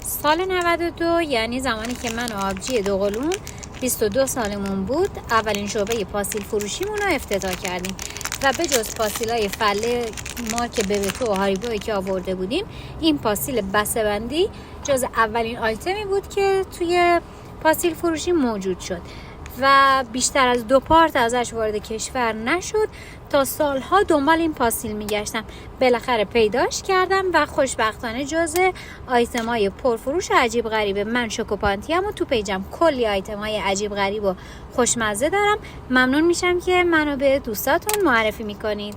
سال 92 یعنی زمانی که من و آبجی دوقلوم 22 سالمون بود، اولین شعبه پاستیل فروشیمون رو افتتاح کردیم و به جز پاستیلای فله مارک ببتو و هاریبویی که آورده بودیم، این پاستیل بسته‌بندی جز اولین آیتمی بود که توی پاستیل فروشی موجود شد و بیشتر از 2 پارت ازش وارد کشور نشد. تا سالها دنبال این پاستیل میگشتم، بالاخره پیداش کردم و خوشبختانه جز آیتمای پرفروش عجیب غریبه. من شوکوپانتی ام و تو پیجم کلی آیتمای عجیب غریب و خوشمزه دارم. ممنون میشم که منو به دوستاتون معرفی میکنید.